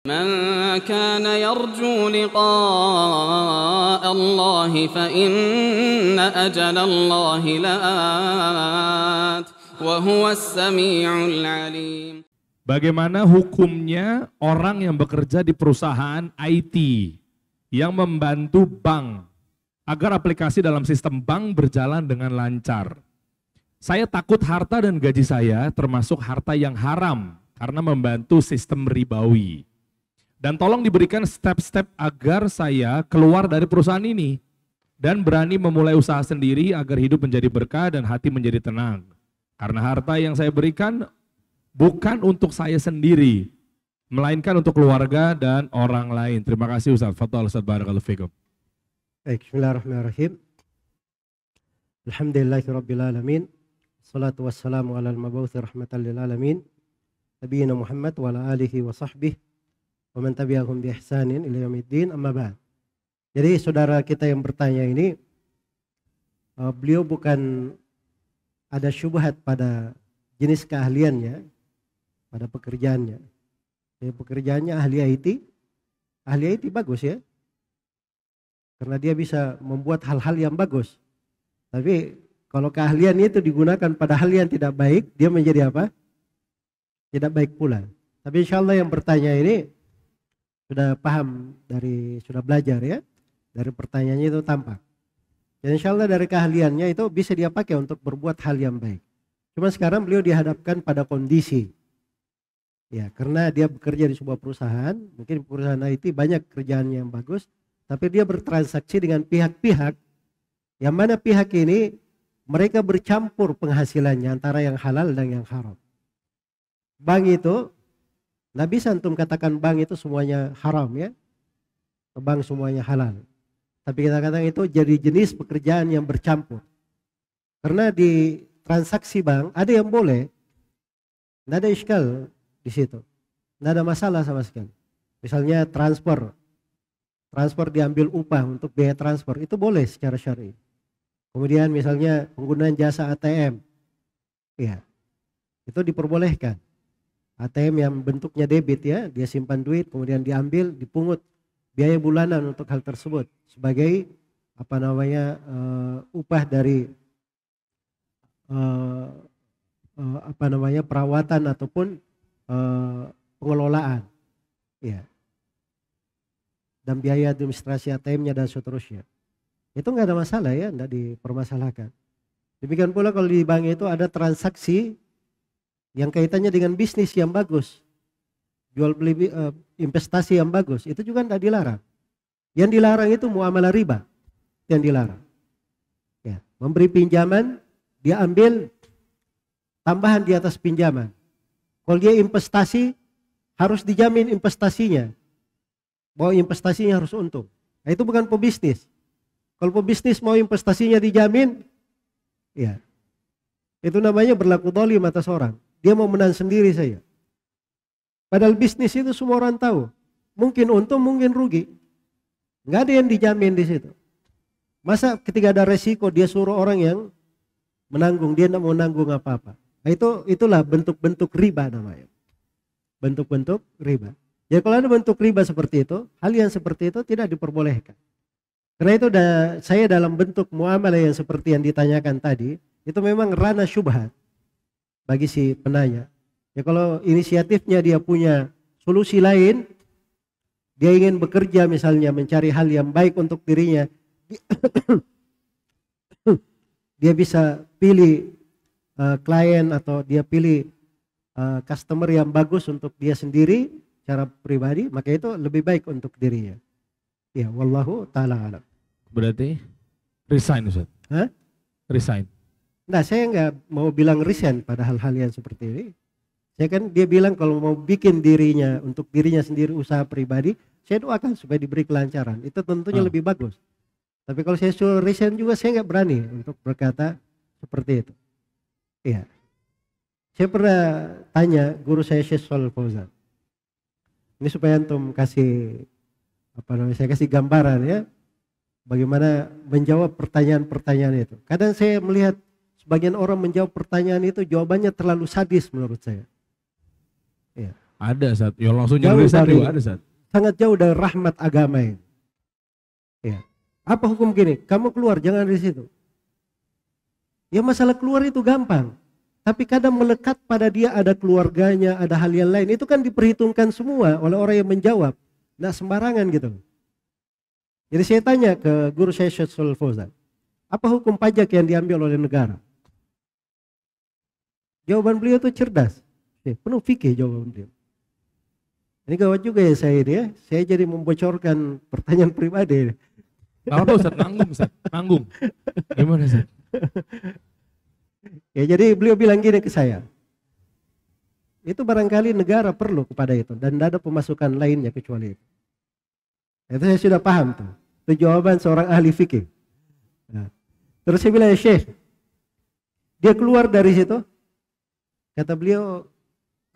من كان يرجو لقاء الله فإن أجل الله لآت وهو السميع العليم. Bagaimana hukumnya orang yang bekerja di perusahaan IT yang membantu bank agar aplikasi dalam sistem bank berjalan dengan lancar? Saya takut harta dan gaji saya termasuk harta yang haram karena membantu sistem ribawi. Dan tolong diberikan step-step agar saya keluar dari perusahaan ini dan berani memulai usaha sendiri agar hidup menjadi berkah dan hati menjadi tenang. Karena harta yang saya berikan bukan untuk saya sendiri, melainkan untuk keluarga dan orang lain. Terima kasih Ustaz. Fadhal Ustaz, barakallahu fikum. Baik, bismillahirrahmanirrahim. Alhamdulillahirabbil alamin. Wassalatu wassalamu alal mab'uutsi rahmatan lil alamin. Nabiyina Muhammad wa ala alihi wa sahbihi wa man tabi'ahum bi ihsanin ila yaumiddin, amma ba'd. Jadi saudara kita yang bertanya ini, beliau bukan ada syubhat pada jenis keahliannya, pada pekerjaannya. Ya, pekerjaannya ahli IT. Ahli IT bagus ya, karena dia bisa membuat hal-hal yang bagus. Tapi kalau keahlian itu digunakan pada hal yang tidak baik, dia menjadi apa? Tidak baik pula. Tapi insya Allah yang bertanya ini sudah paham, sudah belajar ya, dari pertanyaannya itu tampak. Dan insya Allah dari keahliannya itu bisa dia pakai untuk berbuat hal yang baik. Cuma sekarang beliau dihadapkan pada kondisi, ya, karena dia bekerja di sebuah perusahaan, mungkin perusahaan IT banyak kerjaan yang bagus, tapi dia bertransaksi dengan pihak-pihak yang mana pihak ini mereka bercampur penghasilannya antara yang halal dan yang haram. Bank itu, nggak bisa antum katakan bank itu semuanya haram ya, bank semuanya halal. Tapi kita katakan itu jadi jenis pekerjaan yang bercampur. Karena di transaksi bank ada yang boleh, nggak ada iskal di situ, nggak ada masalah sama sekali. Misalnya transfer diambil upah untuk biaya transfer, itu boleh secara syar'i. Kemudian misalnya penggunaan jasa ATM, ya, itu diperbolehkan. ATM yang bentuknya debit ya, dia simpan duit kemudian diambil, dipungut biaya bulanan untuk hal tersebut sebagai upah dari perawatan ataupun pengelolaan, ya, dan biaya administrasi ATM-nya dan seterusnya. Itu nggak ada masalah ya, nggak dipermasalahkan. Demikian pula kalau di bank itu ada transaksi yang kaitannya dengan bisnis yang bagus, jual beli investasi yang bagus, itu juga tidak dilarang. Yang dilarang itu muamalah riba, yang dilarang. Ya, memberi pinjaman, dia ambil tambahan di atas pinjaman. Kalau dia investasi, harus dijamin investasinya, bahwa investasinya harus untung. Nah, itu bukan pebisnis. Kalau pebisnis mau investasinya dijamin, ya, itu namanya berlaku zalim atas orang. Dia mau menang sendiri saja. Padahal bisnis itu semua orang tahu. Mungkin untung, mungkin rugi. Nggak ada yang dijamin di situ. Masa ketika ada resiko dia suruh orang yang menanggung, dia tidak mau nanggung apa-apa. Nah, itulah bentuk-bentuk riba namanya. Bentuk-bentuk riba. Ya kalau ada bentuk riba seperti itu, hal yang seperti itu tidak diperbolehkan. Karena itu saya dalam bentuk muamalah yang seperti yang ditanyakan tadi, itu memang ranah syubhat bagi si penanya. Ya kalau inisiatifnya dia punya solusi lain, dia ingin bekerja misalnya mencari hal yang baik untuk dirinya, dia bisa pilih klien atau dia pilih customer yang bagus untuk dia sendiri secara pribadi, maka itu lebih baik untuk dirinya. Ya, wallahu ta'ala alam. Berarti resign Ustaz? Hah? Resign? Nah, saya nggak mau bilang resign pada hal-hal yang seperti ini. Saya kan dia bilang kalau mau bikin dirinya untuk dirinya sendiri usaha pribadi, saya doakan supaya diberi kelancaran. Itu tentunya lebih bagus. Tapi kalau saya suruh resign juga saya nggak berani untuk berkata seperti itu. Iya. Saya pernah tanya guru saya Syekh Shalal Fauzan. Ini supaya antum kasih saya kasih gambaran ya, bagaimana menjawab pertanyaan-pertanyaan itu. Kadang saya melihat sebagian orang menjawab pertanyaan itu jawabannya terlalu sadis menurut saya. Ya. Ada Ustaz, yang langsung Jauh nyuruh Ustaz dari- juga ada Ustaz. Sangat jauh dari rahmat agama ini. Ya. Apa hukum gini? Kamu keluar, jangan di situ. Ya masalah keluar itu gampang. Tapi kadang melekat pada dia ada keluarganya, ada hal yang lain. Itu kan diperhitungkan semua oleh orang yang menjawab. Nggak sembarangan gitu. Jadi saya tanya ke guru saya Syekh Shalal Fauzan. Apa hukum pajak yang diambil oleh negara? Jawaban beliau itu cerdas. Penuh fikih jawaban beliau. Ini gawat juga ya saya ini ya. Saya jadi membocorkan pertanyaan pribadi. Apa Ustaz? Nanggung Ustaz, nanggung. Gimana Ustaz? Ya jadi beliau bilang gini ke saya. Itu barangkali negara perlu kepada itu. Dan tidak ada pemasukan lainnya kecuali itu. Itu saya sudah paham tuh. Itu jawaban seorang ahli fikih. Nah, terus saya bilang, ya Syekh, dia keluar dari situ. Kata beliau,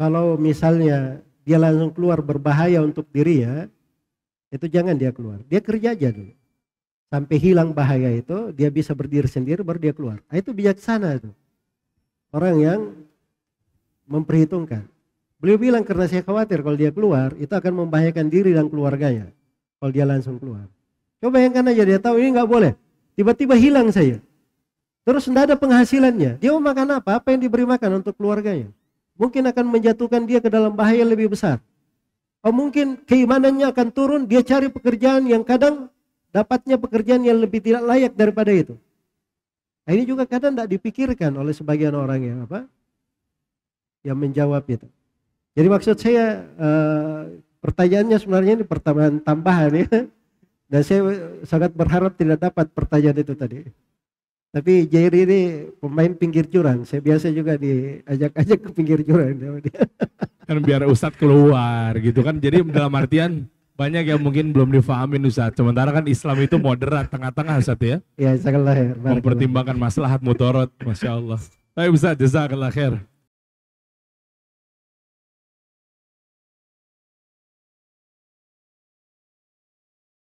kalau misalnya dia langsung keluar berbahaya untuk dirinya, itu jangan dia keluar. Dia kerja aja dulu. Sampai hilang bahaya itu, dia bisa berdiri sendiri baru dia keluar. Nah, itu bijaksana itu. Orang yang memperhitungkan. Beliau bilang karena saya khawatir kalau dia keluar, itu akan membahayakan diri dan keluarganya. Kalau dia langsung keluar. Coba bayangkan aja, dia tahu ini nggak boleh. Tiba-tiba hilang saya. Terus tidak ada penghasilannya. Dia mau makan apa? Apa yang diberi makan untuk keluarganya? Mungkin akan menjatuhkan dia ke dalam bahaya lebih besar. Atau mungkin keimanannya akan turun, dia cari pekerjaan yang kadang dapatnya pekerjaan yang lebih tidak layak daripada itu. Nah, ini juga kadang tidak dipikirkan oleh sebagian orang yang yang menjawab itu. Jadi maksud saya pertanyaannya sebenarnya ini pertanyaan tambahan ya. Dan saya sangat berharap tidak dapat pertanyaan itu tadi. Tapi Jerry ini pemain pinggir jurang. Saya biasa juga diajak-ajak ke pinggir jurang. Kan biar Ustadz keluar gitu kan. Jadi dalam artian banyak yang mungkin belum difahamin Ustadz. Sementara kan Islam itu moderat, tengah-tengah Ustadz ya. Ya, jazakallah khair. Mempertimbangkan maslahat mudarat, Masya Allah. Baik Ustadz, jazakallah khair.